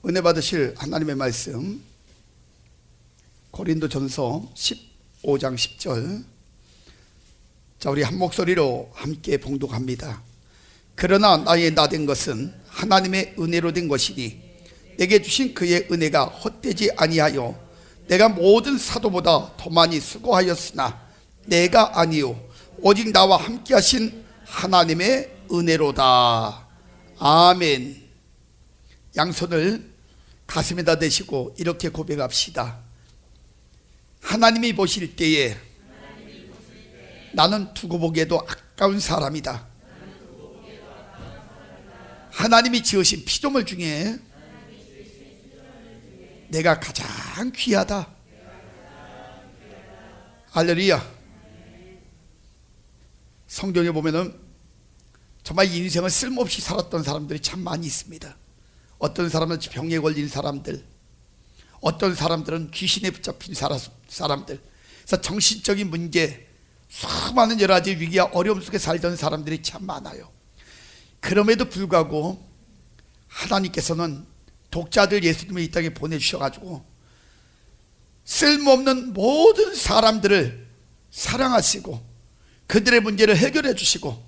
은혜 받으실 하나님의 말씀, 고린도전서 15장 10절. 자, 우리 한 목소리로 함께 봉독합니다. 그러나 나의 나된 것은 하나님의 은혜로 된 것이니 내게 주신 그의 은혜가 헛되지 아니하여 내가 모든 사도보다 더 많이 수고하였으나 내가 아니요 오직 나와 함께 하신 하나님의 은혜로다. 아멘. 양손을 가슴에다 대시고 이렇게 고백합시다. 하나님이 보실 때에 나는 두고 보기에도 아까운 사람이다. 하나님이 지으신 피조물 중에 내가 가장 귀하다. 할렐루야. 성경에 보면은 정말 인생을 쓸모없이 살았던 사람들이 참 많이 있습니다. 어떤 사람은 병에 걸린 사람들, 어떤 사람들은 귀신에 붙잡힌 사람들, 그래서 정신적인 문제, 수많은 여러 가지 위기와 어려움 속에 살던 사람들이 참 많아요. 그럼에도 불구하고 하나님께서는 독자들 예수님을 이 땅에 보내주셔가지고 쓸모없는 모든 사람들을 사랑하시고 그들의 문제를 해결해 주시고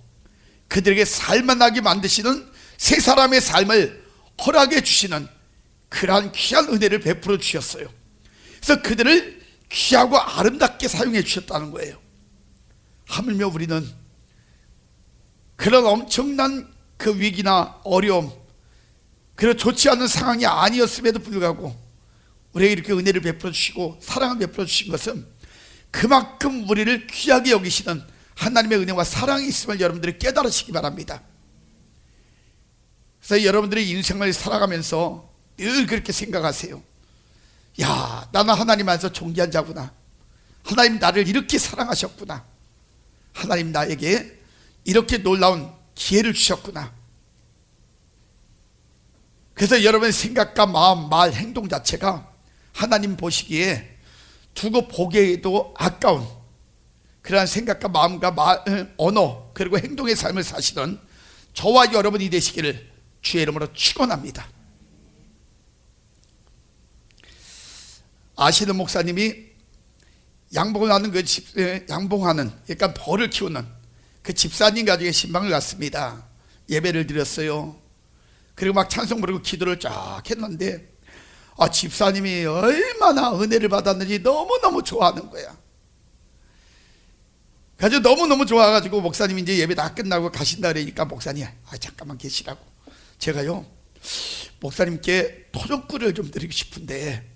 그들에게 살만하게 만드시는 새 사람의 삶을 허락해 주시는 그러한 귀한 은혜를 베풀어 주셨어요. 그래서 그들을 귀하고 아름답게 사용해 주셨다는 거예요. 하물며 우리는 그런 엄청난 그 위기나 어려움, 그런 좋지 않은 상황이 아니었음에도 불구하고 우리에게 이렇게 은혜를 베풀어 주시고 사랑을 베풀어 주신 것은 그만큼 우리를 귀하게 여기시는 하나님의 은혜와 사랑이 있음을 여러분들이 깨달으시기 바랍니다. 그래서 여러분들이 인생을 살아가면서 늘 그렇게 생각하세요. 야, 나는 하나님 안에서 존귀한 자구나. 하나님 나를 이렇게 사랑하셨구나. 하나님 나에게 이렇게 놀라운 기회를 주셨구나. 그래서 여러분의 생각과 마음, 말, 행동 자체가 하나님 보시기에 두고 보기에도 아까운 그러한 생각과 마음과 말, 언어, 그리고 행동의 삶을 사시는 저와 여러분이 되시기를 주의 이름으로 축원합니다. 아시는 목사님이 양봉하는 양봉하는, 그러니까 벌을 키우는 그 집사님 가족의 신방을 갔습니다. 예배를 드렸어요. 그리고 막 찬송 부르고 기도를 쫙 했는데 집사님이 얼마나 은혜를 받았는지 너무너무 좋아하는 거야. 그래서 너무너무 좋아가지고 목사님이 이제 예배 다 끝나고 가신다 그러니까 목사님 잠깐만 계시라고. 제가요 목사님께 토종꿀을 좀 드리고 싶은데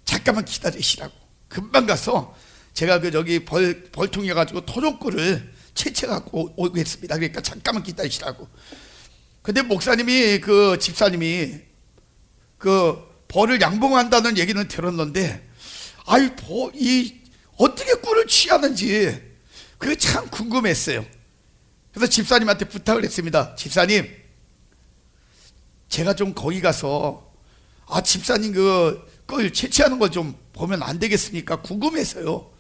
잠깐만 기다리시라고. 금방 가서 제가 그 저기 벌통에 가지고 토종꿀을 채취해갖고 오겠습니다. 그러니까 잠깐만 기다리시라고. 근데 목사님이 그 집사님이 그 벌을 양봉한다는 얘기는 들었는데 이 어떻게 꿀을 취하는지 그게 참 궁금했어요. 그래서 집사님한테 부탁을 했습니다. 집사님, 제가 좀 거기 가서 집사님 그 꿀 채취하는 거 좀 보면 안 되겠습니까? 궁금해서요.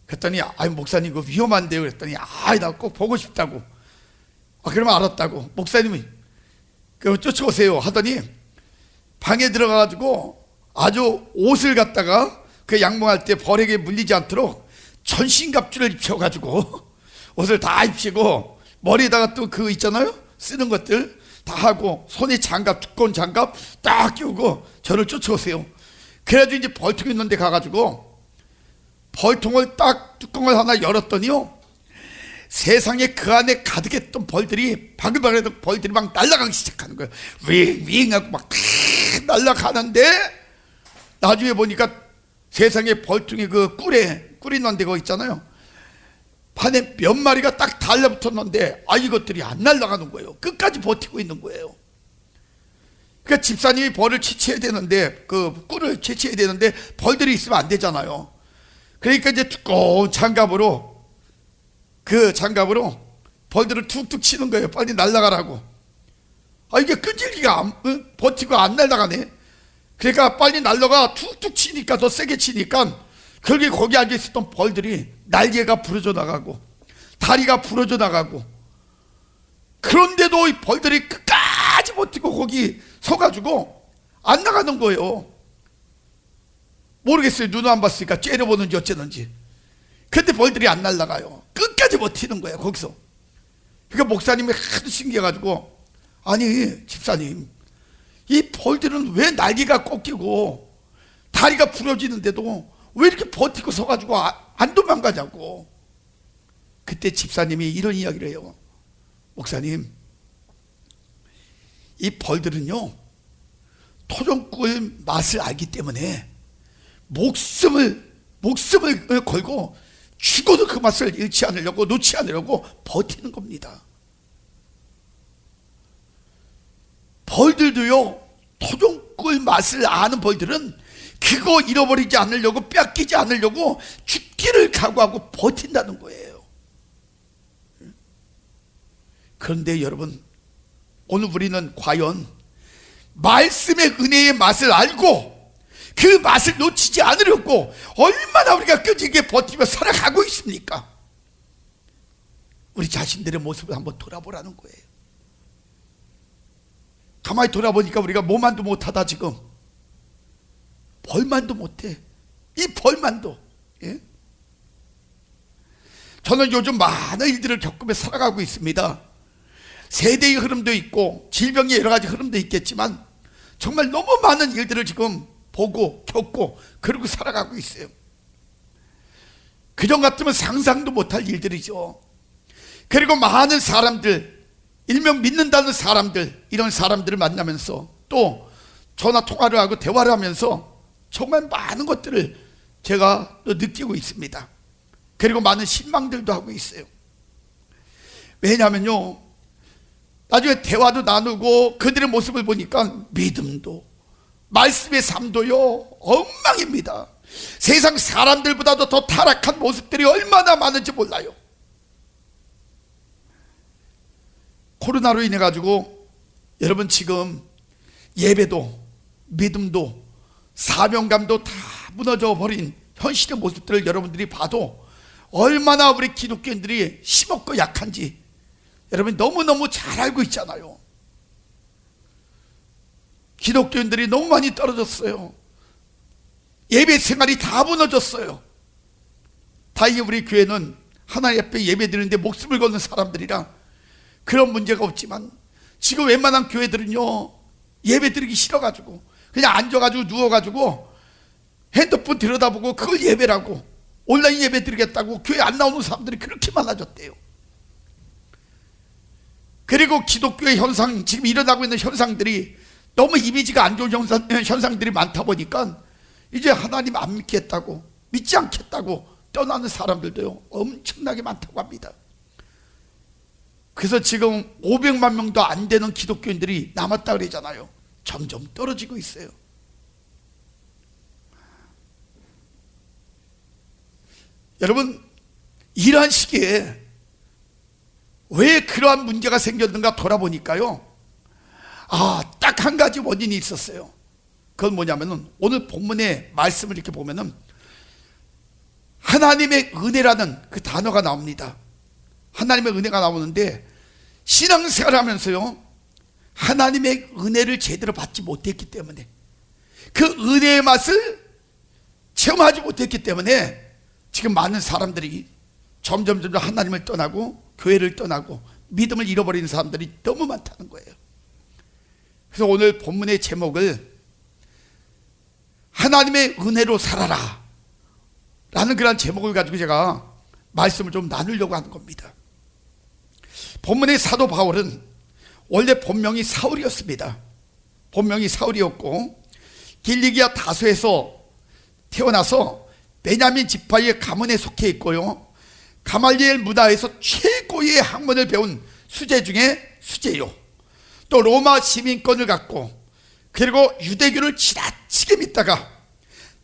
그랬더니 목사님 그거 위험한데요. 그랬더니 나 꼭 보고 싶다고. 그러면 알았다고. 목사님이 그 쫓아오세요 하더니 방에 들어가가지고 아주 옷을 갖다가 그 양봉할 때 벌에게 물리지 않도록 전신갑주를 입혀가지고 옷을 다 입히고 머리에다가 또 그 있잖아요, 쓰는 것들 다 하고 손에 장갑, 두꺼운 장갑 딱 끼우고 저를 쫓아오세요. 그래가지고 이제 벌통 있는 데 가가지고 벌통을 딱 뚜껑을 하나 열었더니요, 세상에 그 안에 가득했던 벌들이 바글바글했던 벌들이 막 날아가기 시작하는 거예요. 윙윙 하고 막 날아가는데 나중에 보니까 세상에 벌통에 그 꿀이 있는 데가 있잖아요, 판에 몇 마리가 딱 달라붙었는데 이것들이 안 날아가는 거예요. 끝까지 버티고 있는 거예요. 그러니까 집사님이 벌을 채취해야 되는데 그 꿀을 채취해야 되는데 벌들이 있으면 안 되잖아요. 그러니까 이제 두꺼운 장갑으로 벌들을 툭툭 치는 거예요. 빨리 날아가라고. 이게 끈질기가 버티고 안 날아가네. 그러니까 빨리 날아가. 툭툭 치니까, 더 세게 치니까 결국에 거기 앉아있었던 벌들이 날개가 부러져 나가고 다리가 부러져 나가고, 그런데도 이 벌들이 끝까지 버티고 거기 서가지고 안 나가는 거예요. 모르겠어요. 눈 안 봤으니까 째려보는지 어쩌는지. 근데 벌들이 안 날아가요. 끝까지 버티는 거예요, 거기서. 그러니까 목사님이 하도 신기해가지고, 아니 집사님, 이 벌들은 왜 날개가 꺾이고 다리가 부러지는데도 왜 이렇게 버티고 서가지고 안 도망가냐고. 그때 집사님이 이런 이야기를 해요. 목사님, 이 벌들은요 토종꿀 맛을 알기 때문에 목숨을 걸고 죽어도 그 맛을 잃지 않으려고, 놓지 않으려고 버티는 겁니다. 벌들도요, 토종꿀 맛을 아는 벌들은 그거 잃어버리지 않으려고, 뺏기지 않으려고 죽기를 각오하고 버틴다는 거예요. 그런데 여러분, 오늘 우리는 과연 말씀의 은혜의 맛을 알고 그 맛을 놓치지 않으려고 얼마나 우리가 끈질기게 버티며 살아가고 있습니까? 우리 자신들의 모습을 한번 돌아보라는 거예요. 가만히 돌아보니까 우리가 뭐만도 못하다. 지금 벌만도 못해. 이 벌만도. 예? 저는 요즘 많은 일들을 겪으며 살아가고 있습니다. 세대의 흐름도 있고 질병의 여러 가지 흐름도 있겠지만 정말 너무 많은 일들을 지금 보고 겪고 그러고 살아가고 있어요. 그전 같으면 상상도 못할 일들이죠. 그리고 많은 사람들, 일명 믿는다는 사람들, 이런 사람들을 만나면서 또 전화 통화를 하고 대화를 하면서 정말 많은 것들을 제가 또 느끼고 있습니다. 그리고 많은 신망들도 하고 있어요. 왜냐하면요, 나중에 대화도 나누고 그들의 모습을 보니까 믿음도 말씀의 삶도요 엉망입니다. 세상 사람들보다도 더 타락한 모습들이 얼마나 많은지 몰라요. 코로나로 인해 가지고 여러분 지금 예배도 믿음도 사명감도 다 무너져 버린 현실의 모습들을 여러분들이 봐도 얼마나 우리 기독교인들이 심없고 약한지 여러분 너무너무 잘 알고 있잖아요. 기독교인들이 너무 많이 떨어졌어요. 예배 생활이 다 무너졌어요. 다행히 우리 교회는 하나님 앞에 예배 드리는데 목숨을 거는 사람들이라 그런 문제가 없지만 지금 웬만한 교회들은요 예배 드리기 싫어가지고 그냥 앉아가지고 누워가지고 핸드폰 들여다보고 그걸 예배라고 온라인 예배 드리겠다고 교회 안 나오는 사람들이 그렇게 많아졌대요. 그리고 기독교의 현상, 지금 일어나고 있는 현상들이 너무 이미지가 안 좋은 현상들이 많다 보니까 이제 하나님 안 믿겠다고, 믿지 않겠다고 떠나는 사람들도요 엄청나게 많다고 합니다. 그래서 지금 500만 명도 안 되는 기독교인들이 남았다 그러잖아요. 점점 떨어지고 있어요. 여러분, 이러한 시기에 왜 그러한 문제가 생겼는가 돌아보니까요, 딱 한 가지 원인이 있었어요. 그건 뭐냐면은 오늘 본문의 말씀을 이렇게 보면은 하나님의 은혜라는 그 단어가 나옵니다. 하나님의 은혜가 나오는데 신앙생활을 하면서요 하나님의 은혜를 제대로 받지 못했기 때문에, 그 은혜의 맛을 체험하지 못했기 때문에 지금 많은 사람들이 점점 하나님을 떠나고 교회를 떠나고 믿음을 잃어버리는 사람들이 너무 많다는 거예요. 그래서 오늘 본문의 제목을 하나님의 은혜로 살아라 라는 그런 제목을 가지고 제가 말씀을 좀 나누려고 하는 겁니다. 본문의 사도 바울은 원래 본명이 사울이었습니다. 본명이 사울이었고 길리기아 다소에서 태어나서 베냐민 지파의 가문에 속해 있고요, 가말리엘 문화에서 최고의 학문을 배운 수재 중에 수재요. 또 로마 시민권을 갖고 그리고 유대교를 지나치게 믿다가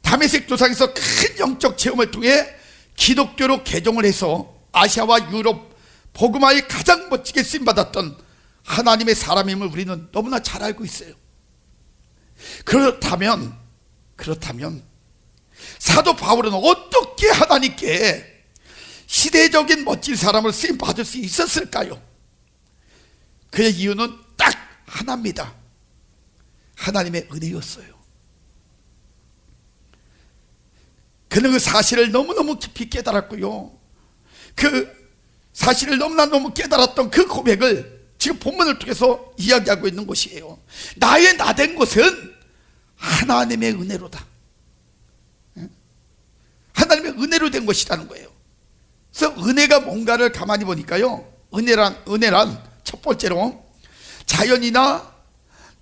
다메섹 도상에서 큰 영적 체험을 통해 기독교로 개종을 해서 아시아와 유럽 복음화에 가장 멋지게 쓰임받았던 하나님의 사람임을 우리는 너무나 잘 알고 있어요. 그렇다면 사도 바울은 어떻게 하나님께 시대적인 멋진 사람을 쓰임받을 수 있었을까요? 그의 이유는 딱 하나입니다. 하나님의 은혜였어요. 그는 그 사실을 너무너무 깊이 깨달았고요. 그 사실을 너무 깨달았던 그 고백을 지금 본문을 통해서 이야기하고 있는 것이에요. 나의 나된 것은 하나님의 은혜로다. 하나님의 은혜로 된 것이라는 거예요. 그래서 은혜가 뭔가를 가만히 보니까요, 은혜란 첫 번째로 자연이나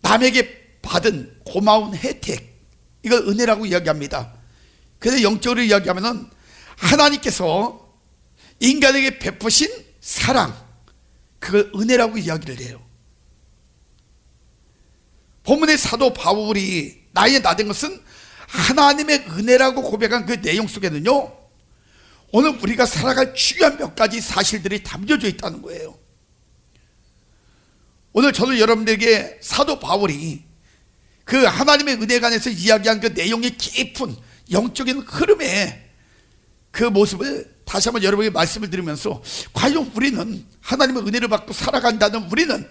남에게 받은 고마운 혜택, 이걸 은혜라고 이야기합니다. 그래서 영적으로 이야기하면은 하나님께서 인간에게 베푸신 사랑, 그걸 은혜라고 이야기를 해요. 본문의 사도 바울이 나의 나된 것은 하나님의 은혜라고 고백한 그 내용 속에는요, 오늘 우리가 살아갈 중요한 몇 가지 사실들이 담겨져 있다는 거예요. 오늘 저는 여러분들에게 사도 바울이 그 하나님의 은혜에 관해서 이야기한 그 내용의 깊은 영적인 흐름의 그 모습을 다시 한번 여러분에게 말씀을 드리면서, 과연 우리는 하나님의 은혜를 받고 살아간다는 우리는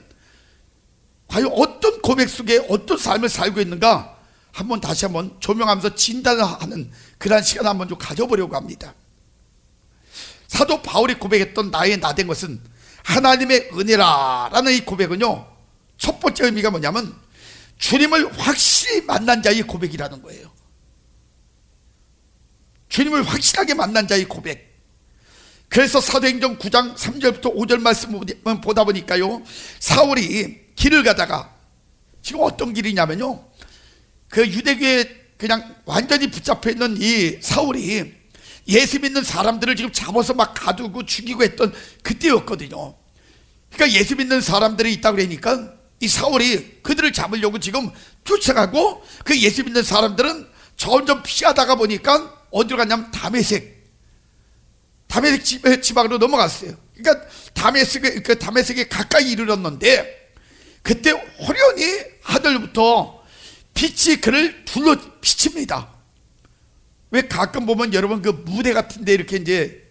과연 어떤 고백 속에 어떤 삶을 살고 있는가, 한번 다시 한번 조명하면서 진단하는 그러한 시간을 한번 좀 가져보려고 합니다. 사도 바울이 고백했던 나의 나된 것은 하나님의 은혜라라는 이 고백은요, 첫 번째 의미가 뭐냐면 주님을 확실히 만난 자의 고백이라는 거예요. 주님을 확실하게 만난 자의 고백. 그래서 사도행전 9장 3절부터 5절 말씀 보다 보니까요, 사울이 길을 가다가, 지금 어떤 길이냐면요, 그 유대교에 그냥 완전히 붙잡혀 있는 이 사울이 예수 믿는 사람들을 지금 잡아서 막 가두고 죽이고 했던 그때였거든요. 그러니까 예수 믿는 사람들이 있다고 그러니까 이 사울이 그들을 잡으려고 지금 쫓아가고, 그 예수 믿는 사람들은 점점 피하다가 보니까 어디로 갔냐면 다메섹 지방으로 넘어갔어요. 그러니까 다메섹에 가까이 이르렀는데, 그때 호련히 하늘부터 빛이 그를 둘러 비칩니다. 왜 가끔 보면 여러분 그 무대 같은데 이렇게 이제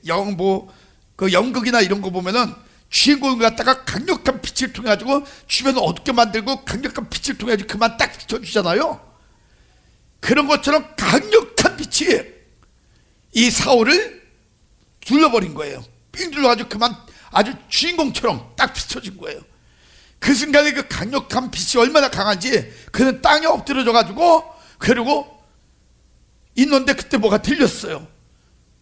그 연극이나 이런 거 보면은 주인공을 갖다가 강력한 빛을 통해 가지고 주변을 어둡게 만들고 강력한 빛을 통해 가지고 그만 딱 비춰주잖아요. 그런 것처럼 강력한 빛이 이 사울을 둘러버린 거예요. 삥 둘러가지고 그만 아주 주인공처럼 딱 비춰진 거예요. 그 순간에 그 강력한 빛이 얼마나 강한지 그는 땅에 엎드려져 가지고, 그리고 있는데 그때 뭐가 들렸어요.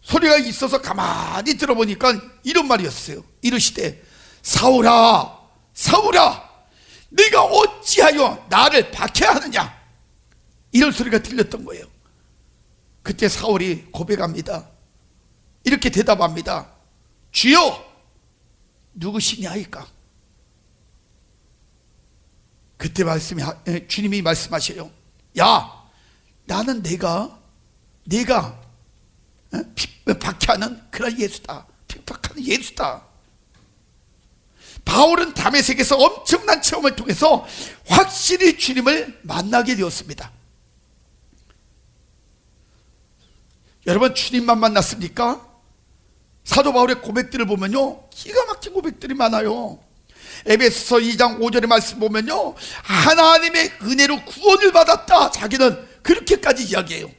소리가 있어서 가만히 들어보니까 이런 말이었어요. 이르시되 사울아 사울아 네가 어찌하여 나를 박해하느냐, 이런 소리가 들렸던 거예요. 그때 사울이 고백합니다. 이렇게 대답합니다. 주여 누구시냐이까. 그때 주님이 말씀하셔요. 야, 나는 내가 박해하는 그런 예수다. 핍박하는 예수다. 바울은 다메섹에서 엄청난 체험을 통해서 확실히 주님을 만나게 되었습니다. 여러분, 주님만 만났습니까? 사도 바울의 고백들을 보면요, 기가 막힌 고백들이 많아요. 에베소서 2장 5절의 말씀 보면요, 하나님의 은혜로 구원을 받았다, 자기는 그렇게까지 이야기해요.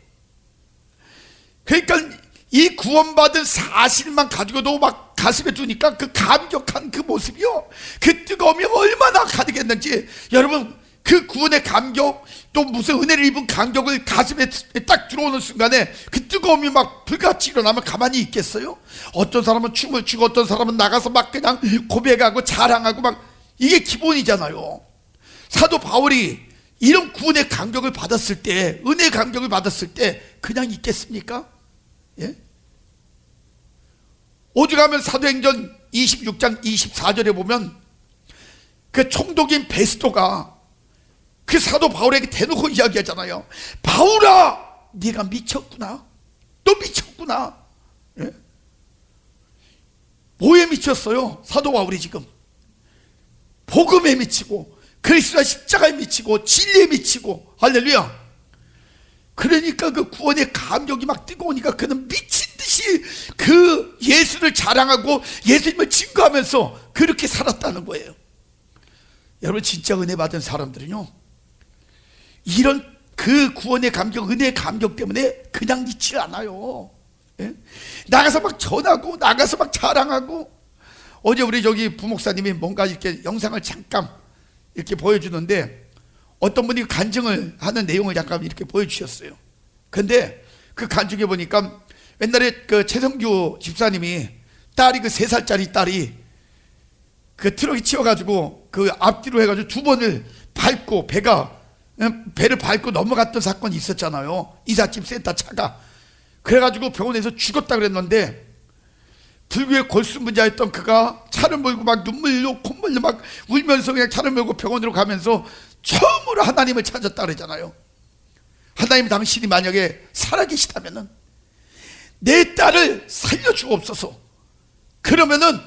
그러니까 이 구원받은 사실만 가지고도 막 가슴에 두니까 그 감격한 그 모습이요, 그 뜨거움이 얼마나 가득했는지. 여러분, 그 구원의 감격, 또 무슨 은혜를 입은 감격을 가슴에 딱 들어오는 순간에 그 뜨거움이 막 불같이 일어나면 가만히 있겠어요? 어떤 사람은 춤을 추고 어떤 사람은 나가서 막 그냥 고백하고 자랑하고 막, 이게 기본이잖아요. 사도 바울이 이런 구원의 감격을 받았을 때, 은혜의 감격을 받았을 때 그냥 있겠습니까? 예? 오죽하면 사도행전 26장 24절에 보면 그 총독인 베스토가 그 사도 바울에게 대놓고 이야기하잖아요. 바울아, 네가 미쳤구나. 너 미쳤구나. 예? 뭐에 미쳤어요? 사도 바울이 지금 복음에 미치고 그리스도의 십자가에 미치고 진리에 미치고, 할렐루야. 그러니까 그 구원의 감격이 막 뜨거우니까 그는 미친 듯이 그 예수를 자랑하고 예수님을 증거하면서 그렇게 살았다는 거예요. 여러분, 진짜 은혜 받은 사람들은요, 이런 그 구원의 감격, 은혜의 감격 때문에 그냥 잊지 않아요. 예? 나가서 막 전하고 나가서 막 자랑하고. 어제 우리 저기 부목사님이 뭔가 이렇게 영상을 잠깐 이렇게 보여주는데 어떤 분이 간증을 하는 내용을 잠깐 이렇게 보여주셨어요. 근데 그 간증에 보니까 옛날에 그 최성규 집사님이 딸이 그 3살짜리 딸이 그 트럭이 치워가지고 그 앞뒤로 해가지고 2번을 밟고 배를 밟고 넘어갔던 사건이 있었잖아요. 이삿짐 센터 차가. 그래가지고 병원에서 죽었다 그랬는데 불교의 골수문자였던 그가 차를 몰고 막 눈물로 콧물로 막 울면서 그냥 차를 몰고 병원으로 가면서 처음으로 하나님을 찾았다 그러잖아요. 하나님 당신이 만약에 살아계시다면은 내 딸을 살려주옵소서. 그러면은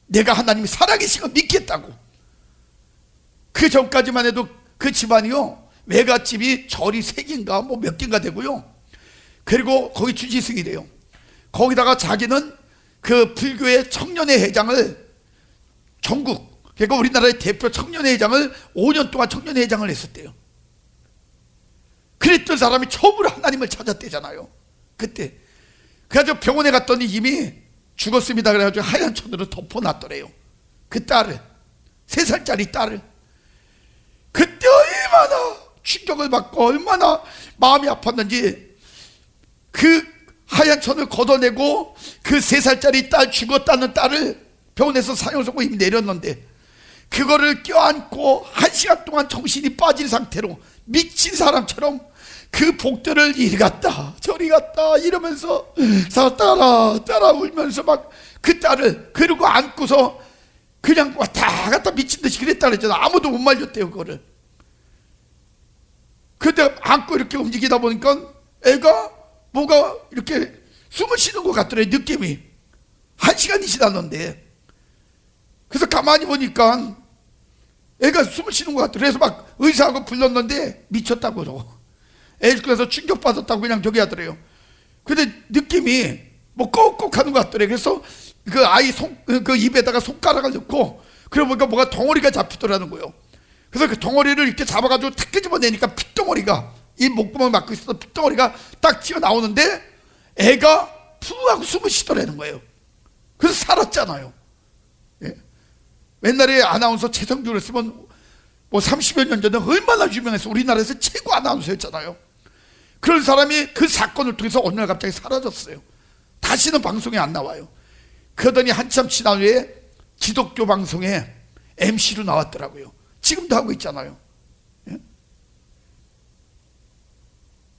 내가 하나님이 살아계신 거 믿겠다고. 그 전까지만 해도 그 집안이요, 외갓집이 절이 3개인가 뭐 몇 개인가 되고요. 그리고 거기 주지승이래요. 거기다가 자기는 그 불교의 청년회 회장을 전국, 그러니까 우리나라의 대표 청년회 회장을 5년 동안 청년회 회장을 했었대요. 그랬던 사람이 처음으로 하나님을 찾았대잖아요. 그때. 그래가지고 병원에 갔더니 이미 죽었습니다. 그래가지고 하얀 천으로 덮어놨더래요. 그 딸을, 3살짜리 딸을. 그때 얼마나 충격을 받고 얼마나 마음이 아팠는지 그 하얀 천을 걷어내고 그 3살짜리 딸, 죽었다는 딸을 병원에서 사형 선고 이미 내렸는데 그거를 껴안고 1시간 동안 정신이 빠진 상태로 미친 사람처럼 그 복들을 이리 갔다 저리 갔다 이러면서 따라 울면서 막 그 딸을 그리고 안고서 그냥 왔다 갔다 미친 듯이 그랬다 그랬잖아. 아무도 못 말렸대요 그거를. 그때 안고 이렇게 움직이다 보니까 애가 뭐가 이렇게 숨을 쉬는 것 같더래. 느낌이 1시간이 지났는데. 그래서 가만히 보니까 애가 숨을 쉬는 것 같더래. 그래서 막 의사하고 불렀는데 미쳤다고. 애 그래서 충격받았다고 그냥 저기 하더래요. 근데 느낌이 뭐 꺽꺽 하는 것 같더래. 그래서 그 아이 그 입에다가 손가락을 넣고 그러고 보니까 뭐가 덩어리가 잡히더라는 거예요. 그래서 그 덩어리를 이렇게 잡아가지고 탁 끄집어내니까 핏덩어리가, 이 목구멍을 막고 있어서 핏덩어리가 딱 튀어나오는데 애가 푸 하고 숨을 쉬더라는 거예요. 그래서 살았잖아요. 예? 옛날에 아나운서 최성규를 쓰면 뭐 30여 년 전에 얼마나 유명해서 우리나라에서 최고 아나운서였잖아요. 그런 사람이 그 사건을 통해서 어느 날 갑자기 사라졌어요. 다시는 방송에 안 나와요. 그러더니 한참 지난 후에 기독교 방송에 MC로 나왔더라고요. 지금도 하고 있잖아요. 예?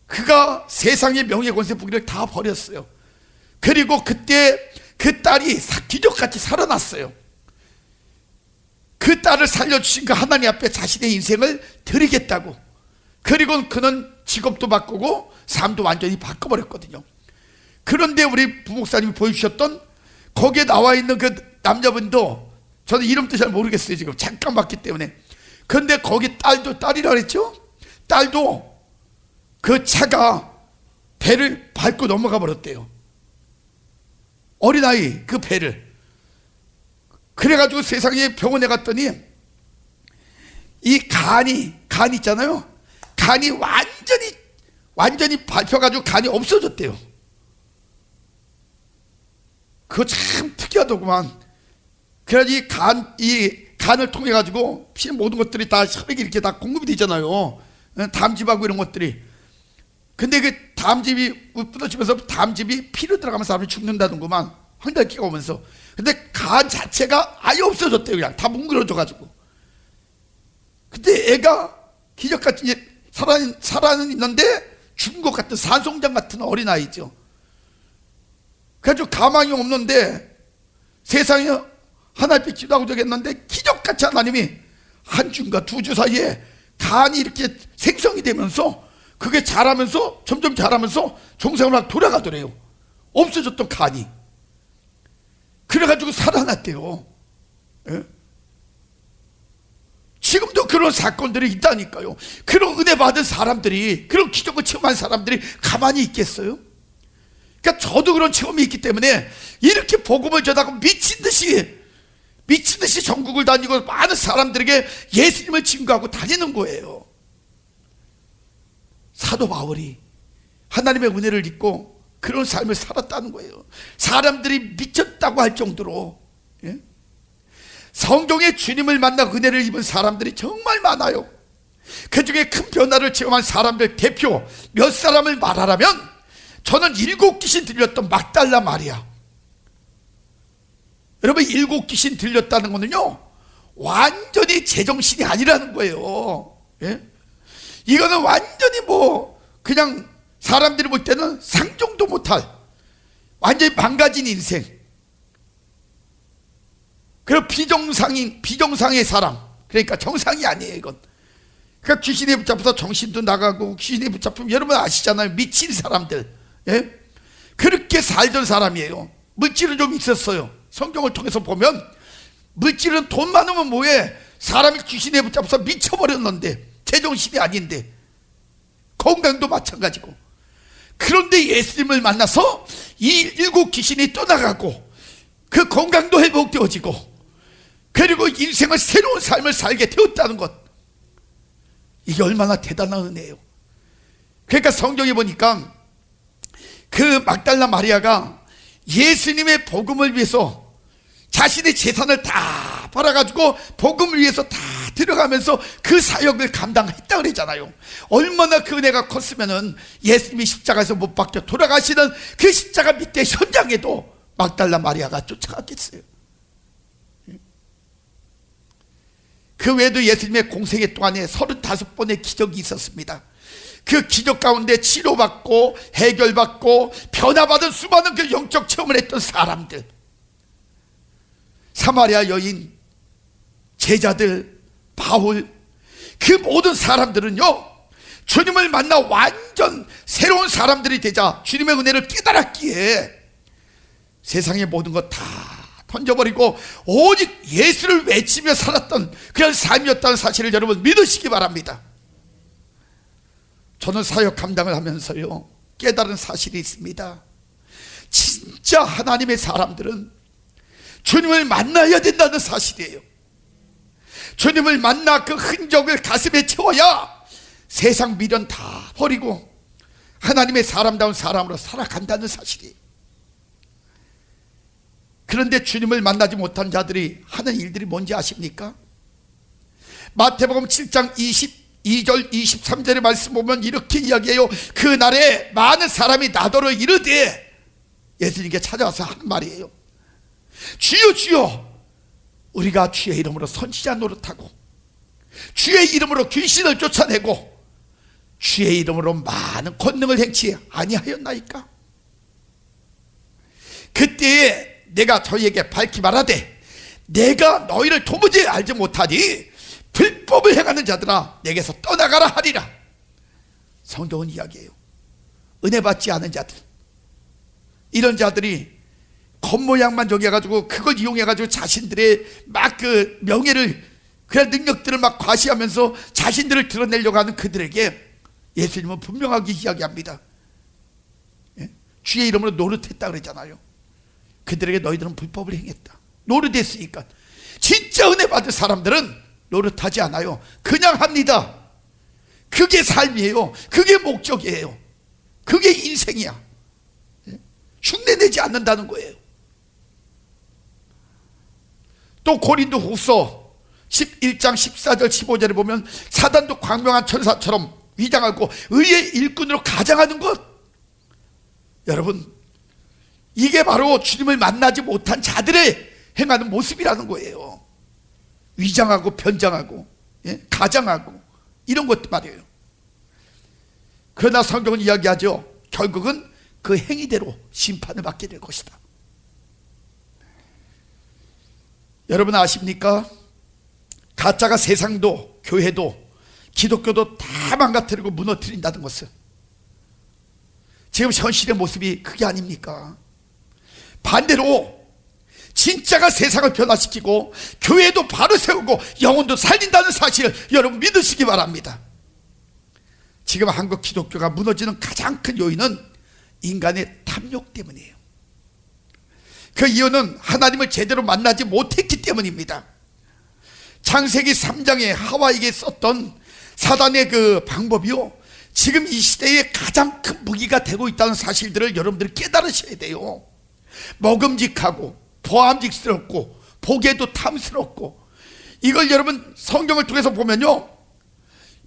그가 세상의 명예 권세 부귀를 다 버렸어요. 그리고 그때 그 딸이 기적같이 살아났어요. 그 딸을 살려주신 그 하나님 앞에 자신의 인생을 드리겠다고. 그리고 그는 직업도 바꾸고 삶도 완전히 바꿔버렸거든요. 그런데 우리 부목사님이 보여주셨던 거기에 나와 있는 그 남자분도 저는 이름도 잘 모르겠어요. 지금 잠깐 봤기 때문에. 그런데 거기 딸도, 딸이라 그랬죠? 딸도 그 차가 배를 밟고 넘어가 버렸대요. 어린아이 그 배를. 그래가지고 세상에 병원에 갔더니 이 간이 있잖아요. 간이 완전히 밟혀가지고 간이 없어졌대요. 그거 참 특이하더구만. 그래야지 이 간을 통해 가지고 피 모든 것들이 다 혈액이 이렇게 다 공급이 되잖아요. 담즙하고 이런 것들이. 근데 그 담즙이 부러지면서 담즙이 피로 들어가면서 사람이 죽는다는구만. 황달기가 오면서. 근데 간 자체가 아예 없어졌대요. 그냥 다 뭉그러져 가지고. 근데 애가 기적같이 살아는 있는데 죽은 것 같은 산송장 같은 어린아이죠. 그래가지고 가망이 없는데 세상에 하나빛 기도하고 저겠는데 기적같이 하나님이 한 주인가 2주 사이에 간이 이렇게 생성이 되면서 그게 자라면서 점점 자라면서 정상으로 막 돌아가더래요. 없어졌던 간이. 그래가지고 살아났대요. 예? 지금도 그런 사건들이 있다니까요. 그런 은혜 받은 사람들이, 그런 기적을 체험한 사람들이 가만히 있겠어요? 그러니까 저도 그런 체험이 있기 때문에 이렇게 복음을 전하고 미친 듯이 전국을 다니고 많은 사람들에게 예수님을 증거하고 다니는 거예요. 사도 바울이 하나님의 은혜를 입고 그런 삶을 살았다는 거예요. 사람들이 미쳤다고 할 정도로. 예? 성경에 주님을 만나 은혜를 입은 사람들이 정말 많아요. 그 중에 큰 변화를 체험한 사람들 대표 몇 사람을 말하라면 저는 7귀신 들렸던 막달라 마리아. 여러분, 7귀신 들렸다는 거는요 완전히 제정신이 아니라는 거예요. 예? 이거는 완전히 그냥 사람들이 볼 때는 상종도 못할 완전히 망가진 인생, 그리고 비정상의 사람, 그러니까 정상이 아니에요 이건. 그러니까 귀신에 붙잡혀서 정신도 나가고, 귀신에 붙잡히면 여러분 아시잖아요, 미친 사람들. 예? 그렇게 살던 사람이에요. 물질은 좀 있었어요. 성경을 통해서 보면 물질은 돈 많으면 뭐해, 사람이 귀신에 붙잡혀서 미쳐버렸는데 제정신이 아닌데, 건강도 마찬가지고. 그런데 예수님을 만나서 이 7귀신이 떠나가고 그 건강도 회복되어지고, 그리고 인생을 새로운 삶을 살게 되었다는 것, 이게 얼마나 대단한 은혜예요. 그러니까 성경에 보니까 그 막달라 마리아가 예수님의 복음을 위해서 자신의 재산을 다 팔아가지고 복음을 위해서 다 들어가면서 그 사역을 감당했다 그러잖아요. 얼마나 그 은혜가 컸으면은 예수님이 십자가에서 못 박혀 돌아가시는 그 십자가 밑에 현장에도 막달라 마리아가 쫓아갔겠어요. 그 외에도 예수님의 공생애 동안에 35번의 기적이 있었습니다. 그 기적 가운데 치료받고 해결받고 변화받은 수많은 그 영적 체험을 했던 사람들, 사마리아 여인, 제자들, 바울, 그 모든 사람들은요 주님을 만나 완전 새로운 사람들이 되자 주님의 은혜를 깨달았기에 세상의 모든 것 다 던져버리고 오직 예수를 외치며 살았던 그런 삶이었다는 사실을 여러분 믿으시기 바랍니다. 저는 사역 감당을 하면서요 깨달은 사실이 있습니다. 진짜 하나님의 사람들은 주님을 만나야 된다는 사실이에요. 주님을 만나 그 흔적을 가슴에 채워야 세상 미련 다 버리고 하나님의 사람다운 사람으로 살아간다는 사실이에요. 그런데 주님을 만나지 못한 자들이 하는 일들이 뭔지 아십니까? 마태복음 7장 22절 23절의 말씀 보면 이렇게 이야기해요. 그날에 많은 사람이 나더러 이르되, 예수님께 찾아와서 하는 말이에요. 주여 주여, 우리가 주의 이름으로 선지자 노릇하고 주의 이름으로 귀신을 쫓아내고 주의 이름으로 많은 권능을 행치 아니하였나이까? 그때에 내가 저희에게 밝히 말하되, 내가 너희를 도무지 알지 못하니 불법을 행하는 자들아 내게서 떠나가라 하리라. 성경은 이야기해요. 은혜 받지 않은 자들, 이런 자들이 겉모양만 저기 해가지고 그걸 이용해가지고 자신들의 막 그 명예를, 그런 능력들을 막 과시하면서 자신들을 드러내려고 하는 그들에게 예수님은 분명하게 이야기합니다. 예? 주의 이름으로 노릇했다 그러잖아요. 그들에게 너희들은 불법을 행했다. 노릇했으니까. 진짜 은혜 받을 사람들은 노릇하지 않아요. 그냥 합니다. 그게 삶이에요. 그게 목적이에요. 그게 인생이야. 흉내내지 않는다는 거예요. 또 고린도 후서 11장 14절 15절에 보면 사단도 광명한 천사처럼 위장하고 의의 일꾼으로 가장하는 것, 여러분 이게 바로 주님을 만나지 못한 자들의 행하는 모습이라는 거예요. 위장하고 변장하고, 예? 가장하고 이런 것도 말이에요. 그러나 성경은 이야기하죠. 결국은 그 행위대로 심판을 받게 될 것이다. 여러분 아십니까? 가짜가 세상도 교회도 기독교도 다 망가뜨리고 무너뜨린다는 것은 지금 현실의 모습이 그게 아닙니까? 반대로 진짜가 세상을 변화시키고 교회도 바로 세우고 영혼도 살린다는 사실을 여러분 믿으시기 바랍니다. 지금 한국 기독교가 무너지는 가장 큰 요인은 인간의 탐욕 때문이에요. 그 이유는 하나님을 제대로 만나지 못했기 때문입니다. 창세기 3장에 하와에게 썼던 사단의 그 방법이요, 지금 이 시대에 가장 큰 무기가 되고 있다는 사실들을 여러분들이 깨달으셔야 돼요. 먹음직하고 보암직스럽고 보기에도 탐스럽고, 이걸 여러분 성경을 통해서 보면요,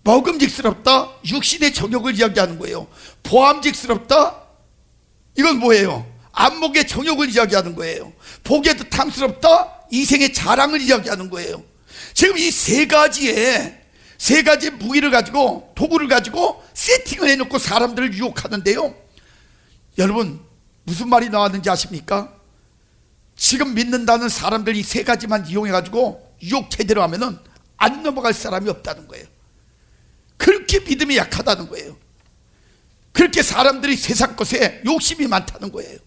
먹음직스럽다, 육신의 정욕을 이야기하는 거예요. 보암직스럽다, 이건 뭐예요? 안목의 정욕을 이야기하는 거예요. 보기에도 탐스럽다, 이생의 자랑을 이야기하는 거예요. 지금 이 세 가지의 무기를 가지고, 도구를 가지고 세팅을 해놓고 사람들을 유혹하는데요, 여러분 무슨 말이 나왔는지 아십니까? 지금 믿는다는 사람들 이 세 가지만 이용해가지고 유혹 제대로 하면은 안 넘어갈 사람이 없다는 거예요. 그렇게 믿음이 약하다는 거예요. 그렇게 사람들이 세상 것에 욕심이 많다는 거예요.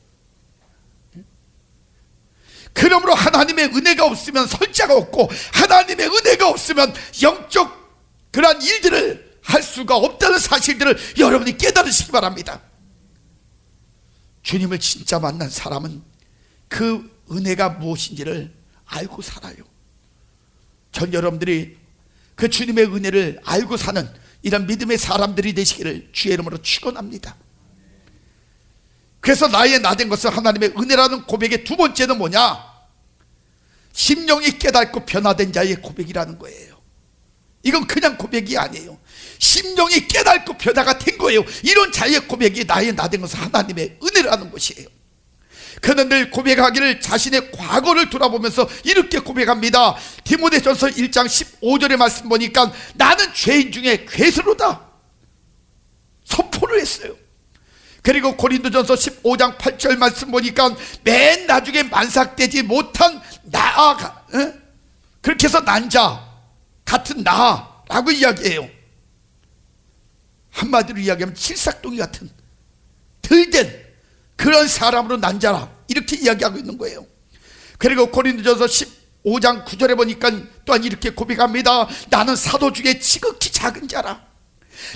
그러므로 하나님의 은혜가 없으면 설자가 없고, 하나님의 은혜가 없으면 영적 그러한 일들을 할 수가 없다는 사실들을 여러분이 깨달으시기 바랍니다. 주님을 진짜 만난 사람은 그 은혜가 무엇인지를 알고 살아요. 전 여러분들이 그 주님의 은혜를 알고 사는 이런 믿음의 사람들이 되시기를 주의 이름으로 축원합니다. 그래서 나의 나된 것은 하나님의 은혜라는 고백의 두 번째는 뭐냐? 심령이 깨닫고 변화된 자의 고백이라는 거예요. 이건 그냥 고백이 아니에요. 심령이 깨닫고 변화가 된 거예요. 이런 자의 고백이 나의 나된 것은 하나님의 은혜라는 것이에요. 그는 늘 고백하기를 자신의 과거를 돌아보면서 이렇게 고백합니다. 디모데전서 1장 15절의 말씀 보니까 나는 죄인 중에 괴수로다 선포를 했어요. 그리고 고린도전서 15장 8절 말씀 보니까 맨 나중에 만삭되지 못한 나아가, 그렇게 해서 난자 같은 나라고 이야기해요. 한마디로 이야기하면 칠삭동이 같은 들된 그런 사람으로 난 자라, 이렇게 이야기하고 있는 거예요. 그리고 고린도전서 15장 9절에 보니까 또한 이렇게 고백합니다. 나는 사도 중에 지극히 작은 자라.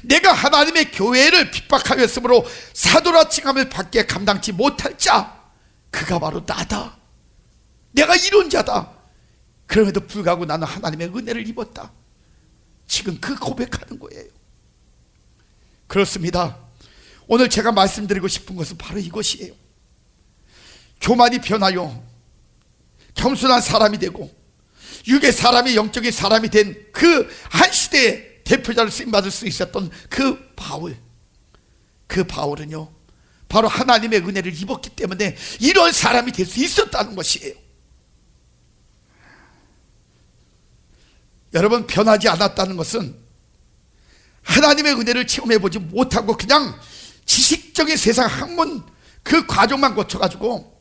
내가 하나님의 교회를 핍박하였으므로 사도라 칭함을 받게 감당치 못할 자, 그가 바로 나다. 내가 이런 자다. 그럼에도 불구하고 나는 하나님의 은혜를 입었다. 지금 그 고백하는 거예요. 그렇습니다. 오늘 제가 말씀드리고 싶은 것은 바로 이것이에요. 교만이 변하여 겸손한 사람이 되고 육의 사람이 영적인 사람이 된 그 한 시대의 대표자를 쓰임받을 수 있었던 그 바울은요, 바로 하나님의 은혜를 입었기 때문에 이런 사람이 될 수 있었다는 것이에요. 여러분, 변하지 않았다는 것은 하나님의 은혜를 체험해보지 못하고 그냥 지식적인 세상 학문 그 과정만 거쳐가지고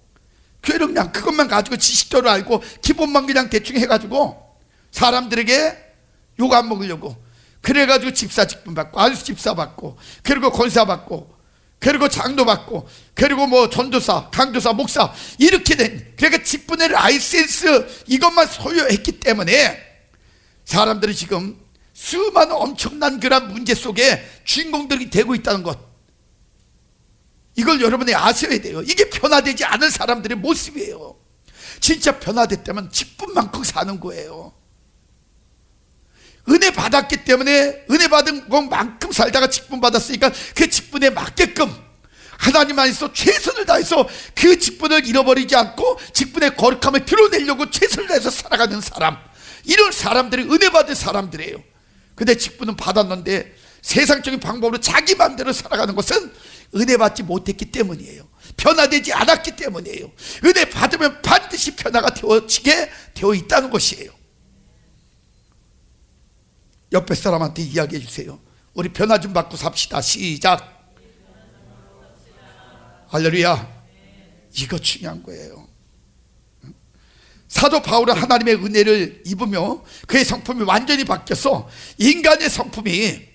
그냥 그것만 가지고 지식적으로 알고 기본만 그냥 대충 해가지고 사람들에게 욕 안 먹으려고 그래가지고 집사 직분 받고 안수 집사 받고 그리고 권사 받고 그리고 장도 받고 그리고 뭐 전도사, 강도사, 목사 이렇게 된, 그러니까 직분의 라이센스 이것만 소유했기 때문에 사람들이 지금 수많은 엄청난 그런 문제 속에 주인공들이 되고 있다는 것, 이걸 여러분이 아셔야 돼요. 이게 변화되지 않은 사람들의 모습이에요. 진짜 변화됐다면 직분만큼 사는 거예요. 은혜 받았기 때문에 은혜 받은 것만큼 살다가 직분 받았으니까 그 직분에 맞게끔 하나님 안에서 최선을 다해서 그 직분을 잃어버리지 않고 직분의 거룩함을 드러내려고 최선을 다해서 살아가는 사람, 이런 사람들이 은혜 받은 사람들이에요. 근데 직분은 받았는데 세상적인 방법으로 자기 마음대로 살아가는 것은 은혜 받지 못했기 때문이에요. 변화되지 않았기 때문이에요. 은혜 받으면 반드시 변화가 되어지게 되어 있다는 것이에요. 옆에 사람한테 이야기해 주세요. 우리 변화 좀 받고 삽시다. 시작. 할렐루야. 이거 중요한 거예요. 사도 바울은 하나님의 은혜를 입으며 그의 성품이 완전히 바뀌어서 인간의 성품이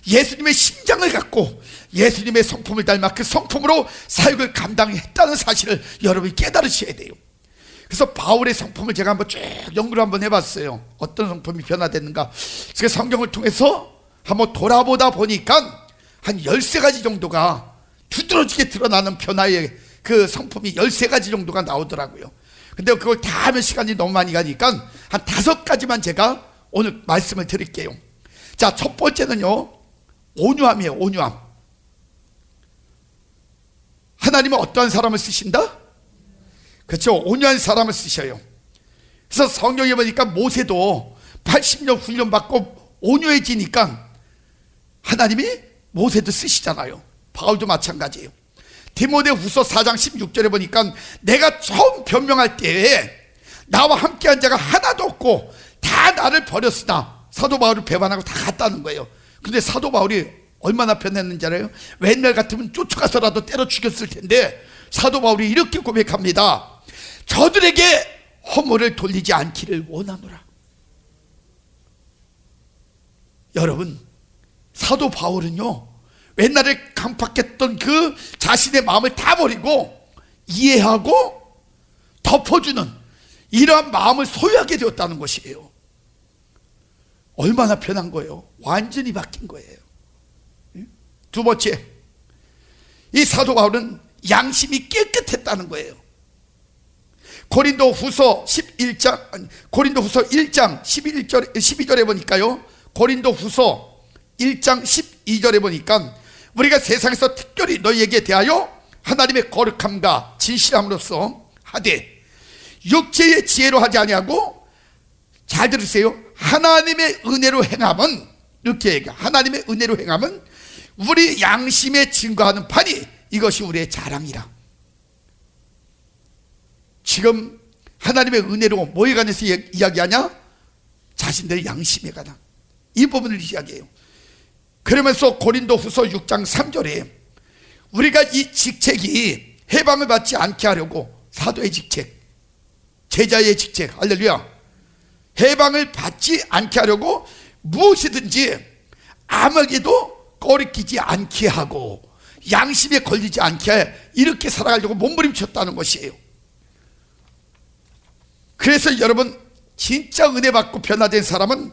예수님의 심장을 갖고 예수님의 성품을 닮아 그 성품으로 사역을 감당했다는 사실을 여러분이 깨달으셔야 돼요. 그래서 바울의 성품을 제가 한번 쭉 연구를 한번 해봤어요. 어떤 성품이 변화됐는가. 제가 성경을 통해서 한번 돌아보다 보니까 한 13가지 정도가 두드러지게 드러나는 변화의 그 성품이 13가지 정도가 나오더라고요. 근데 그걸 다 하면 시간이 너무 많이 가니까 한 5가지만 제가 오늘 말씀을 드릴게요. 자, 첫 번째는요, 온유함이에요. 온유함. 하나님은 어떠한 사람을 쓰신다? 그렇죠. 온유한 사람을 쓰셔요. 그래서 성경에 보니까 모세도 80년 훈련받고 온유해지니까 하나님이 모세도 쓰시잖아요. 바울도 마찬가지예요. 디모데후서 4장 16절에 보니까 내가 처음 변명할 때에 나와 함께한 자가 하나도 없고 다 나를 버렸으나 사도 바울을 배반하고 다 갔다는 거예요. 근데 사도 바울이 얼마나 변했는지 알아요? 옛날 같으면 쫓아가서라도 때려 죽였을 텐데 사도 바울이 이렇게 고백합니다. 저들에게 허물을 돌리지 않기를 원하노라. 여러분, 사도 바울은요, 옛날에 강팍했던 그 자신의 마음을 다 버리고 이해하고 덮어주는 이러한 마음을 소유하게 되었다는 것이에요. 얼마나 변한 거예요? 완전히 바뀐 거예요. 두 번째, 이 사도 바울은 양심이 깨끗했다는 거예요. 고린도 후서 1장 12절에 보니까요, 고린도 후서 1장 12절에 보니까 우리가 세상에서 특별히 너희에게 대하여 하나님의 거룩함과 진실함으로써 하되 육체의 지혜로 하지 아니하고, 잘 들으세요, 하나님의 은혜로 행함은, 이렇게 얘기해, 하나님의 은혜로 행함은 우리 양심에 증거하는 판이 이것이 우리의 자랑이라. 지금 하나님의 은혜로 뭐에 관해서 이야기하냐? 자신들의 양심에 관한 이 부분을 이야기해요. 그러면서 고린도 후서 6장 3절에 우리가 이 직책이 해방을 받지 않게 하려고, 사도의 직책, 제자의 직책, 할렐루야, 해방을 받지 않게 하려고 무엇이든지 아무에게도 꺼리끼지 않게 하고 양심에 걸리지 않게 이렇게 살아가려고 몸부림쳤다는 것이에요. 그래서 여러분, 진짜 은혜 받고 변화된 사람은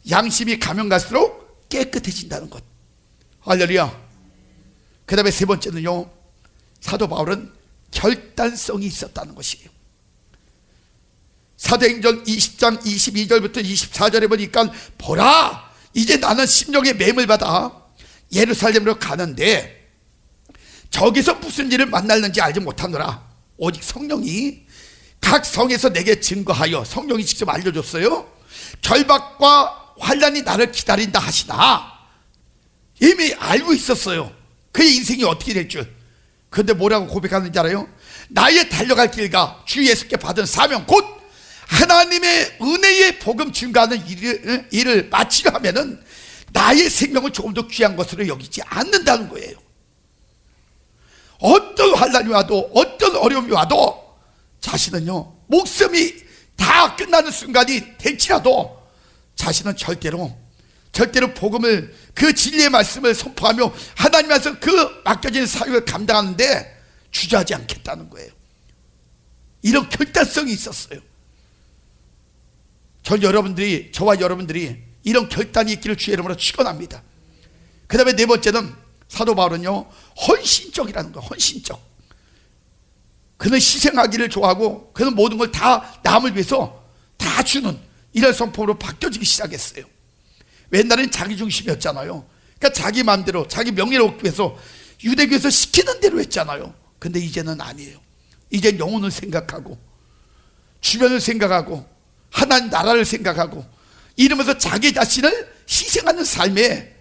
양심이 가면 갈수록 깨끗해진다는 것. 할렐루야. 그 다음에 세 번째는요, 사도 바울은 결단성이 있었다는 것이에요. 사도행전 20장 22절부터 24절에 보니까 보라, 이제 나는 심령의 맴을 받아 예루살렘으로 가는데 저기서 무슨 일을 만날는지 알지 못하노라. 오직 성령이 각 성에서 내게 증거하여, 성령이 직접 알려줬어요, 결박과 환난이 나를 기다린다 하시나. 이미 알고 있었어요, 그의 인생이 어떻게 될 줄. 그런데 뭐라고 고백하는지 알아요? 나의 달려갈 길과 주 예수께 받은 사명, 곧 하나님의 은혜의 복음 증거하는 일을 마치려 하면은 나의 생명을 조금 더 귀한 것으로 여기지 않는다는 거예요. 어떤 환난이 와도, 어떤 어려움이 와도 자신은요, 목숨이 다 끝나는 순간이 될지라도 자신은 절대로 복음을, 그 진리의 말씀을 선포하며 하나님 앞에서 그 맡겨진 사역을 감당하는데 주저하지 않겠다는 거예요. 이런 결단성이 있었어요. 저와 여러분들이 이런 결단이 있기를 주의 이름으로 축원합니다. 그 다음에 네 번째는 사도 바울은요, 헌신적이라는 거예요. 헌신적. 그는 희생하기를 좋아하고 그는 모든 걸 다 남을 위해서 다 주는 이런 성품으로 바뀌어지기 시작했어요. 옛날엔 자기 중심이었잖아요. 그러니까 자기 마음대로, 자기 명예를 얻기 위해서 유대교에서 시키는 대로 했잖아요. 근데 이제는 아니에요. 이젠 영혼을 생각하고 주변을 생각하고 하나님 나라를 생각하고 이러면서 자기 자신을 희생하는 삶에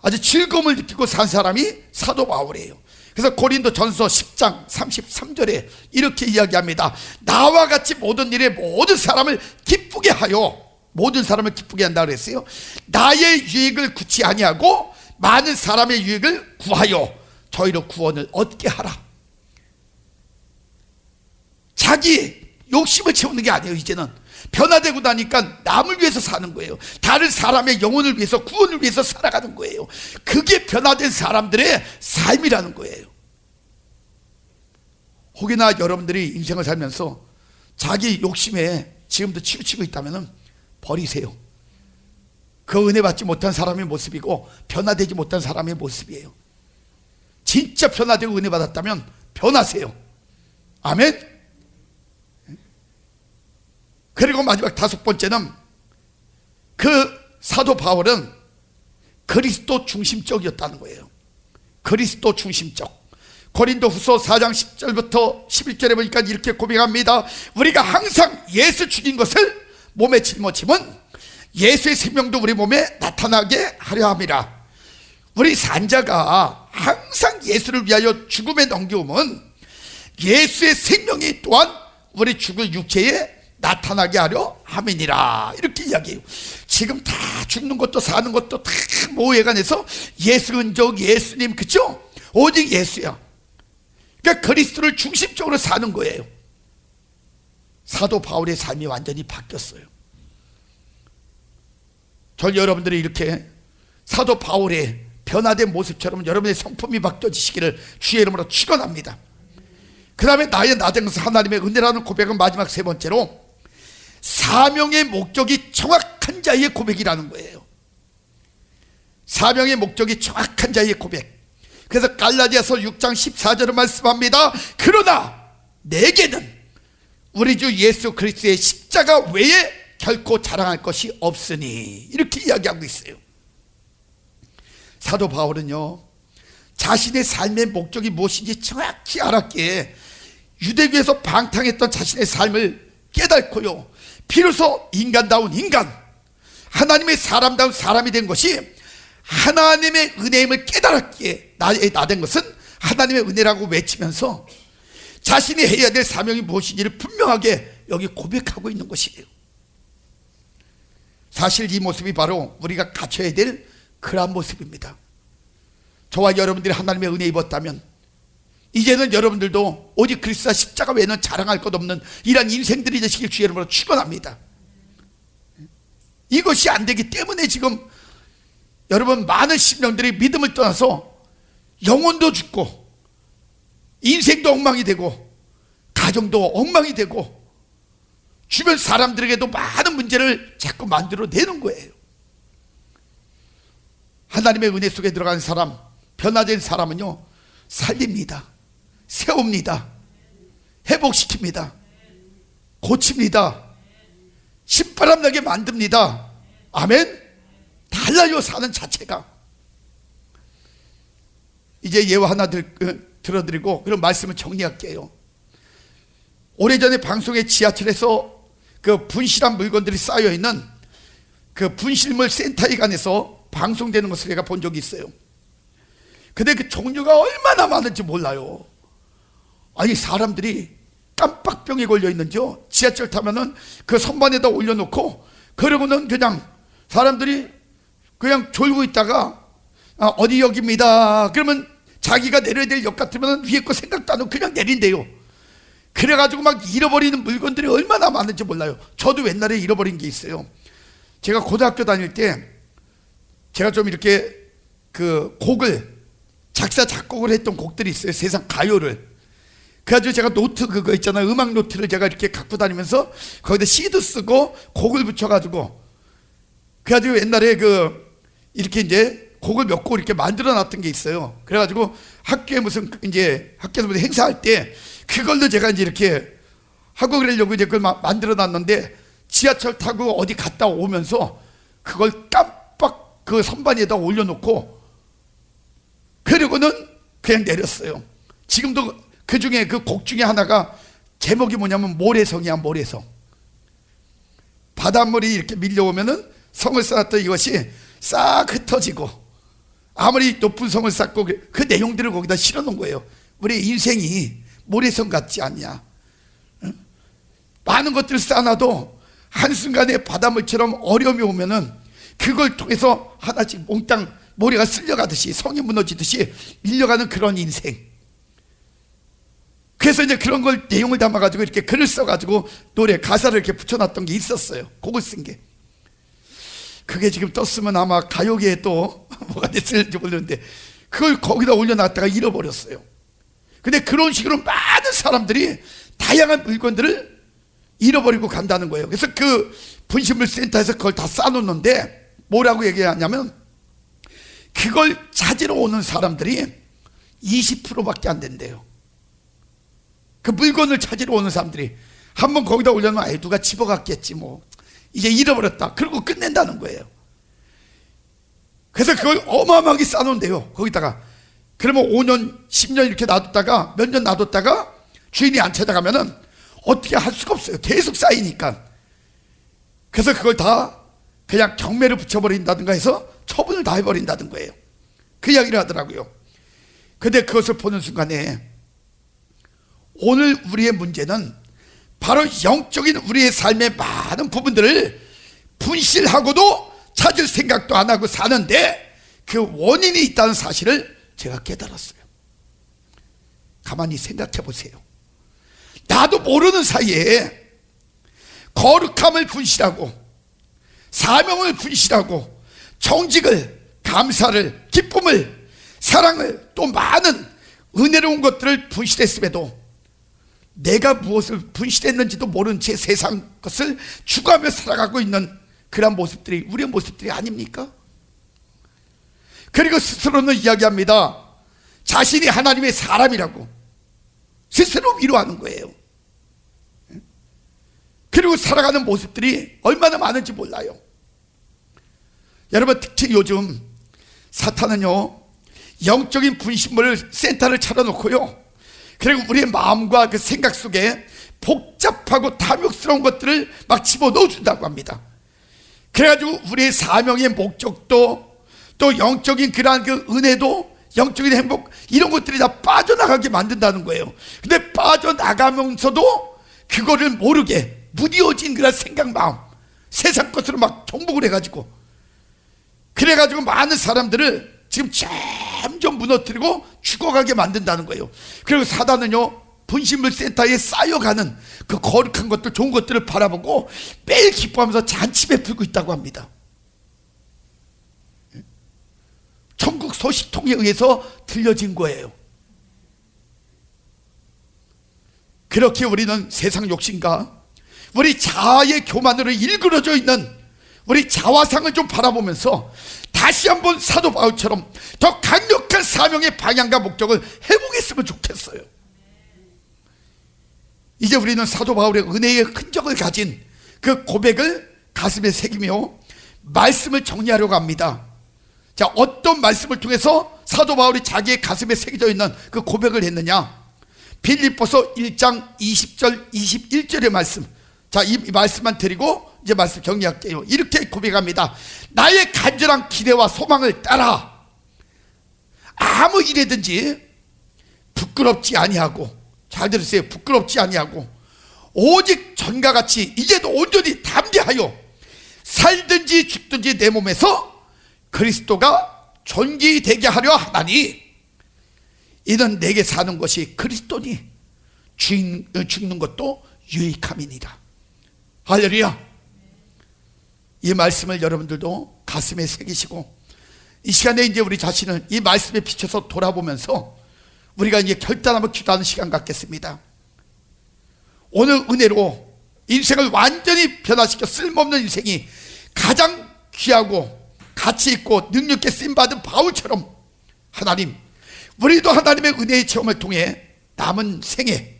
아주 즐거움을 느끼고 산 사람이 사도 바울이에요. 그래서 고린도 전서 10장 33절에 이렇게 이야기합니다. 나와 같이 모든 일에 모든 사람을 기쁘게 하여, 모든 사람을 기쁘게 한다 그랬어요. 나의 유익을 구치 아니하고 많은 사람의 유익을 구하여 저희로 구원을 얻게 하라. 자기 욕심을 채우는 게 아니에요. 이제는 변화되고 나니까 남을 위해서 사는 거예요. 다른 사람의 영혼을 위해서, 구원을 위해서 살아가는 거예요. 그게 변화된 사람들의 삶이라는 거예요. 혹여나 여러분들이 인생을 살면서 자기 욕심에 지금도 치우치고 있다면 버리세요. 그 은혜 받지 못한 사람의 모습이고 변화되지 못한 사람의 모습이에요. 진짜 변화되고 은혜 받았다면 변하세요. 아멘. 그리고 마지막 다섯 번째는 그 사도 바울은 그리스도 중심적이었다는 거예요. 그리스도 중심적. 고린도후서 4장 10절부터 11절에 보니까 이렇게 고백합니다. 우리가 항상 예수 죽인 것을 몸에 짊어짐은 예수의 생명도 우리 몸에 나타나게 하려 함이라. 우리 산자가 항상 예수를 위하여 죽음에 넘겨오면 예수의 생명이 또한 우리 죽을 육체에 나타나게 하려 함이니라. 이렇게 이야기해요. 지금 다 죽는 것도 사는 것도 다 모해간해서 예수 은적 예수님, 그쵸? 오직 예수야. 그러니까 그리스도를 중심적으로 사는 거예요. 사도 바울의 삶이 완전히 바뀌었어요. 전 여러분들이 이렇게 사도 바울의 변화된 모습처럼 여러분의 성품이 바뀌어지시기를 주의 이름으로 축원합니다. 그 다음에 나의 나된 것은 하나님의 은혜라는 고백은 마지막 세 번째로 사명의 목적이 정확한 자의 고백이라는 거예요. 사명의 목적이 정확한 자의 고백. 그래서 갈라디아서 6장 14절을 말씀합니다. 그러나 내게는 우리 주 예수 그리스도의 십자가 외에 결코 자랑할 것이 없으니, 이렇게 이야기하고 있어요. 사도 바울은요, 자신의 삶의 목적이 무엇인지 정확히 알았기에 유대교에서 방탕했던 자신의 삶을 깨닫고요, 비로소 인간다운 인간, 하나님의 사람다운 사람이 된 것이 하나님의 은혜임을 깨달았기에 나의 나된 것은 하나님의 은혜라고 외치면서 자신이 해야 될 사명이 무엇인지를 분명하게 여기 고백하고 있는 것이에요. 사실 이 모습이 바로 우리가 갖춰야 될 그러한 모습입니다. 저와 여러분들이 하나님의 은혜 입었다면 이제는 여러분들도 오직 그리스도와 십자가 외에는 자랑할 것 없는 이러한 인생들이 되시길 주의 이름으로 축원합니다. 이것이 안 되기 때문에 지금 여러분 많은 심령들이 믿음을 떠나서 영혼도 죽고 인생도 엉망이 되고 가정도 엉망이 되고 주변 사람들에게도 많은 문제를 자꾸 만들어내는 거예요. 하나님의 은혜 속에 들어간 사람, 변화된 사람은요, 살립니다, 세웁니다, 회복시킵니다, 고칩니다, 신바람나게 만듭니다. 아멘. 달라요, 사는 자체가. 이제 예화 하나 들어드리고 그런 말씀을 정리할게요. 오래전에 방송의 지하철에서 그 분실한 물건들이 쌓여있는 그 분실물 센터에 관해서 방송되는 것을 제가 본 적이 있어요. 근데 그 종류가 얼마나 많은지 몰라요. 아니, 사람들이 깜빡병에 걸려있는지요, 지하철 타면은 그 선반에다 올려놓고 그러고는 그냥 사람들이 그냥 졸고 있다가 어디 역입니다 그러면 자기가 내려야 될 역 같으면 위에 거 생각도 안 하고 그냥 내린대요. 그래가지고 막 잃어버리는 물건들이 얼마나 많은지 몰라요. 저도 옛날에 잃어버린 게 있어요. 제가 고등학교 다닐 때 제가 좀 이렇게 그 곡을 작사 작곡을 했던 곡들이 있어요. 세상 가요를. 그래가지고 제가 노트 그거 있잖아요, 음악 노트를 제가 이렇게 갖고 다니면서 거기다 CD도 쓰고 곡을 붙여가지고, 그래가지고 옛날에 이렇게 이제 곡을 몇 곡 이렇게 만들어 놨던 게 있어요. 그래가지고 학교에 학교에서 무슨 행사할 때 그걸로 제가 이제 이렇게 하고 그러려고 이제 그걸 만들어 놨는데 지하철 타고 어디 갔다 오면서 그걸 깜빡 그 선반에다 올려놓고 그러고는 그냥 내렸어요. 지금도 그 중에 그 곡 중에 하나가 제목이 뭐냐면 모래성이야, 모래성. 바닷물이 이렇게 밀려오면은 성을 쌓았던 이것이 싹 흩어지고, 아무리 높은 성을 쌓고 그 내용들을 거기다 실어 놓은 거예요. 우리 인생이 모래성 같지 않냐? 응? 많은 것들을 쌓아놔도 한순간에 바닷물처럼 어려움이 오면은 그걸 통해서 하나씩 몽땅 모래가 쓸려가듯이, 성이 무너지듯이 밀려가는 그런 인생. 그래서 이제 그런 걸 내용을 담아가지고 이렇게 글을 써가지고 노래 가사를 이렇게 붙여놨던 게 있었어요. 곡을 쓴 게. 그게 지금 떴으면 아마 가요계에 또 뭐가 됐을지 모르는데 그걸 거기다 올려놨다가 잃어버렸어요. 근데 그런 식으로 많은 사람들이 다양한 물건들을 잃어버리고 간다는 거예요. 그래서 그 분실물 센터에서 그걸 다 쌓아놓는데 뭐라고 얘기하냐면 그걸 찾으러 오는 사람들이 20%밖에 안 된대요. 그 물건을 찾으러 오는 사람들이 한번 거기다 올려놓으면 아이 누가 집어갔겠지 뭐 이제 잃어버렸다 그러고 끝낸다는 거예요. 그래서 그걸 어마어마하게 쌓아놓은대요. 거기다가. 그러면 5년 10년 이렇게 놔뒀다가 몇 년 놔뒀다가 주인이 안 찾아가면은 어떻게 할 수가 없어요. 계속 쌓이니까. 그래서 그걸 다 그냥 경매를 붙여버린다든가 해서 처분을 다 해버린다는 거예요. 그 이야기를 하더라고요. 근데 그것을 보는 순간에 오늘 우리의 문제는 바로 영적인 우리의 삶의 많은 부분들을 분실하고도 찾을 생각도 안 하고 사는데 그 원인이 있다는 사실을 제가 깨달았어요. 가만히 생각해 보세요. 나도 모르는 사이에 거룩함을 분실하고 사명을 분실하고 정직을, 감사를, 기쁨을, 사랑을, 또 많은 은혜로운 것들을 분실했음에도 내가 무엇을 분실했는지도 모른 채 세상 것을 추구하며 살아가고 있는 그런 모습들이 우리의 모습들이 아닙니까? 그리고 스스로는 이야기합니다. 자신이 하나님의 사람이라고 스스로 위로하는 거예요. 그리고 살아가는 모습들이 얼마나 많은지 몰라요. 여러분, 특히 요즘 사탄은요, 영적인 분신물 센터를 차려놓고요, 그리고 우리의 마음과 그 생각 속에 복잡하고 탐욕스러운 것들을 막 집어넣어준다고 합니다. 그래가지고 우리의 사명의 목적도 또 영적인 그러한 그 은혜도 영적인 행복 이런 것들이 다 빠져나가게 만든다는 거예요. 근데 빠져나가면서도 그거를 모르게 무뎌진 그런 생각, 마음, 세상 것으로 막 정복을 해가지고 그래가지고 많은 사람들을 지금 점점 무너뜨리고 죽어가게 만든다는 거예요. 그리고 사단은요, 분신물 센터에 쌓여가는 그 거룩한 것들, 좋은 것들을 바라보고 매일 기뻐하면서 잔치 베풀고 있다고 합니다. 천국 소식통에 의해서 들려진 거예요. 그렇게 우리는 세상 욕심과 우리 자아의 교만으로 일그러져 있는 우리 자화상을 좀 바라보면서 다시 한번 사도 바울처럼 더 강력한 사명의 방향과 목적을 해보겠으면 좋겠어요. 이제 우리는 사도 바울의 은혜의 흔적을 가진 그 고백을 가슴에 새기며 말씀을 정리하려고 합니다. 자, 어떤 말씀을 통해서 사도 바울이 자기의 가슴에 새겨져 있는 그 고백을 했느냐? 빌립보서 1장 20절 21절의 말씀. 자, 이 말씀만 드리고 이제 말씀 정리할게요. 이렇게 고백합니다. 나의 간절한 기대와 소망을 따라 아무 일에든지 부끄럽지 아니하고, 잘 들으세요, 부끄럽지 아니하고 오직 전과 같이 이제도 온전히 담대하여 살든지 죽든지 내 몸에서 그리스도가 존귀 되게 하려 하나니 이는 내게 사는 것이 그리스도니 죽는 것도 유익함이니라. 할렐루야. 이 말씀을 여러분들도 가슴에 새기시고 이 시간에 이제 우리 자신을 이 말씀에 비춰서 돌아보면서 우리가 이제 결단하며 기도하는 시간 갖겠습니다. 오늘 은혜로 인생을 완전히 변화시켜 쓸모없는 인생이 가장 귀하고 가치 있고 능력 있게 쓰임받은 바울처럼 하나님, 우리도 하나님의 은혜의 체험을 통해 남은 생에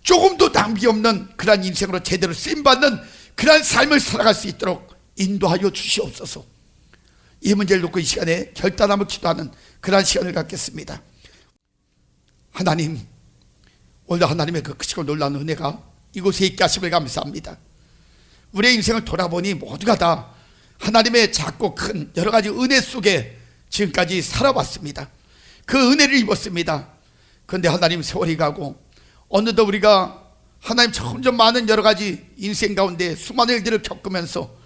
조금도 낭비 없는 그러한 인생으로 제대로 쓰임받는 그러한 삶을 살아갈 수 있도록 인도하여 주시옵소서. 이 문제를 놓고 이 시간에 결단하며 기도하는 그러한 시간을 갖겠습니다. 하나님, 오늘도 하나님의 그 크시고 놀라운 은혜가 이곳에 있게 하심을 감사합니다. 우리의 인생을 돌아보니 모두가 다 하나님의 작고 큰 여러 가지 은혜 속에 지금까지 살아왔습니다. 그 은혜를 입었습니다. 그런데 하나님, 세월이 가고 어느덧 우리가 하나님 점점 많은 여러 가지 인생 가운데 수많은 일들을 겪으면서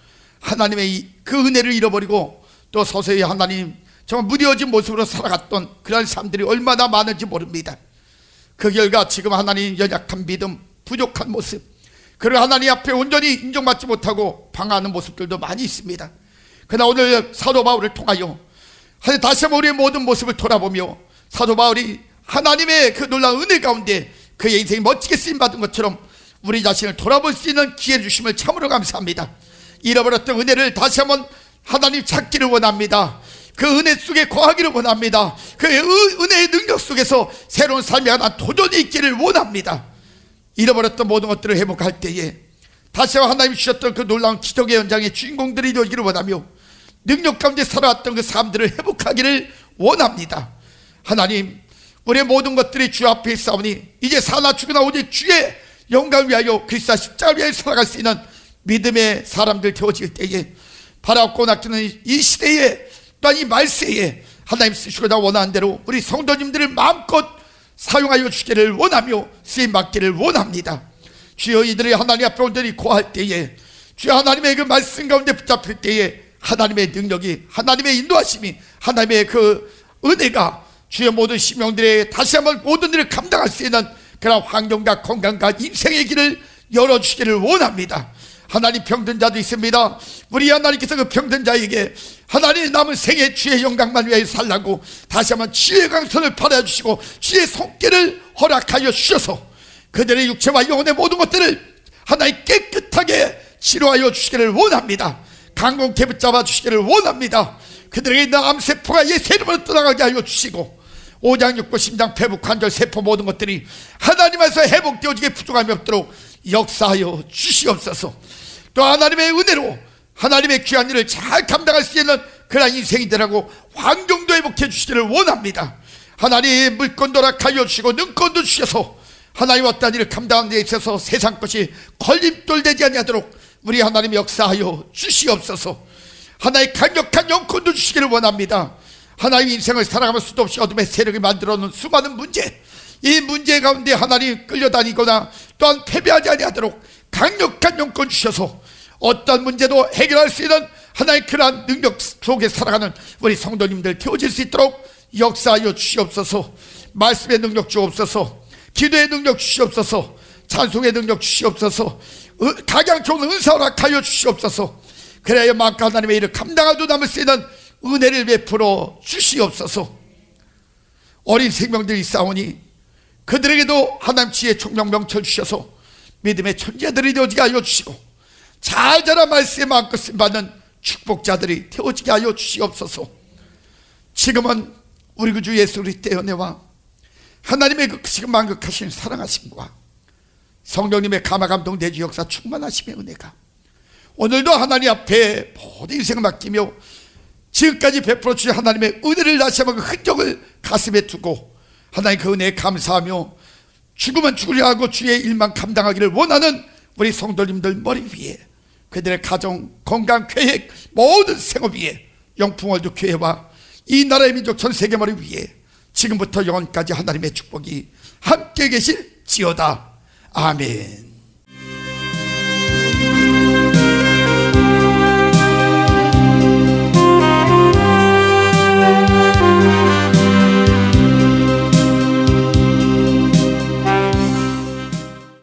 하나님의 그 은혜를 잃어버리고 또 서서히 하나님 정말 무뎌진 모습으로 살아갔던 그런 삶들이 얼마나 많은지 모릅니다. 그 결과 지금 하나님 연약한 믿음, 부족한 모습, 그리고 하나님 앞에 온전히 인정받지 못하고 방황하는 모습들도 많이 있습니다. 그러나 오늘 사도 바울을 통하여 다시 한번 우리의 모든 모습을 돌아보며 사도 바울이 하나님의 그 놀라운 은혜 가운데 그의 인생이 멋지게 쓰임받은 것처럼 우리 자신을 돌아볼 수 있는 기회 주심을 참으로 감사합니다. 잃어버렸던 은혜를 다시 한번 하나님 찾기를 원합니다. 그 은혜 속에 거하기를 원합니다. 그 은혜의 능력 속에서 새로운 삶이 하나 도전이 있기를 원합니다. 잃어버렸던 모든 것들을 회복할 때에 다시 한번 하나님이 주셨던 그 놀라운 기적의 현장의 주인공들이 되기를 원하며 능력 가운데 살아왔던 그 삶들을 회복하기를 원합니다. 하나님, 우리의 모든 것들이 주 앞에 있사오니 이제 사나 죽으나 오직 주의 영광을 위하여 그리스도 십자가를 위하여 살아갈 수 있는 믿음의 사람들 되어질 때에, 바라고 낚이는 이 시대에, 또한 이 말세에 하나님 쓰시고자 원하는 대로 우리 성도님들을 마음껏 사용하여 주기를 원하며 쓰임 받기를 원합니다. 주여, 이들이 하나님 앞에 온전히 고할 때에, 주여 하나님의 그 말씀 가운데 붙잡힐 때에 하나님의 능력이, 하나님의 인도하심이, 하나님의 그 은혜가 주의 모든 심령들의 다시 한번 모든 일을 감당할 수 있는 그런 환경과 건강과 인생의 길을 열어주기를 원합니다. 하나님, 병든 자도 있습니다. 우리 하나님께서 그 병든 자에게 하나님의 남은 생애 주의 영광만 위하여 살라고 다시 한번 주의 강선을 바라주시고 주의 손길을 허락하여 주셔서 그들의 육체와 영혼의 모든 것들을 하나님 깨끗하게 치료하여 주시기를 원합니다. 강건케 붙잡아 주시기를 원합니다. 그들에게 있는 암세포가 예수 이름으로 떠나가게 하여 주시고 오장, 육부, 심장, 폐부, 관절, 세포 모든 것들이 하나님에서 회복되어지게 부족함이 없도록 역사하여 주시옵소서. 또 하나님의 은혜로 하나님의 귀한 일을 잘 감당할 수 있는 그런 인생이 되라고 환경도 회복해 주시기를 원합니다. 하나님, 물건도 허락하여 주시고 능건도 주셔서 하나님 어떤 일을 감당하는 데 있어서 세상 것이 걸림돌 되지 아니하도록 우리 하나님 역사하여 주시옵소서. 하나님, 강력한 영권도 주시기를 원합니다. 하나님, 인생을 살아가며 수도 없이 어둠의 세력이 만들어 놓은 수많은 문제, 이 문제 가운데 하나님 끌려다니거나 또한 패배하지 아니하도록 강력한 영권 주셔서 어떤 문제도 해결할 수 있는 하나님 그러한 능력 속에 살아가는 우리 성도님들 되어질 수 있도록 역사하여 주시옵소서. 말씀의 능력 주옵소서. 기도의 능력 주시옵소서. 찬송의 능력 주시옵소서. 가장 좋은 은사 허락하여 주시옵소서. 그래야 만큼 하나님의 일을 감당하도 남을 수 있는 은혜를 베풀어 주시옵소서. 어린 생명들이 있사오니 그들에게도 하나님 지혜 총명 명철 주셔서 믿음의 천재들이 되어지게 하여 주시고 잘 자라 말씀에 마음껏 쓰임받는 축복자들이 되어지게 하여 주시옵소서. 지금은 우리 구주 예수 그리스도의 은혜와 하나님의 그 지금 만극하신 사랑하심과 성령님의 감화감동 내주 역사 충만하심의 은혜가 오늘도 하나님 앞에 모든 인생을 맡기며 지금까지 베풀어 주신 하나님의 은혜를 다시 한번 그 흔적을 가슴에 두고 하나님 그 은혜에 감사하며 죽으면 죽으려 하고 주의 일만 감당하기를 원하는 우리 성도님들 머리 위에, 그들의 가정, 건강, 계획, 모든 생업 위에, 영풍월드 교회와 이 나라의 민족 전 세계 머리 위에 지금부터 영원까지 하나님의 축복이 함께 계실지어다. 아멘.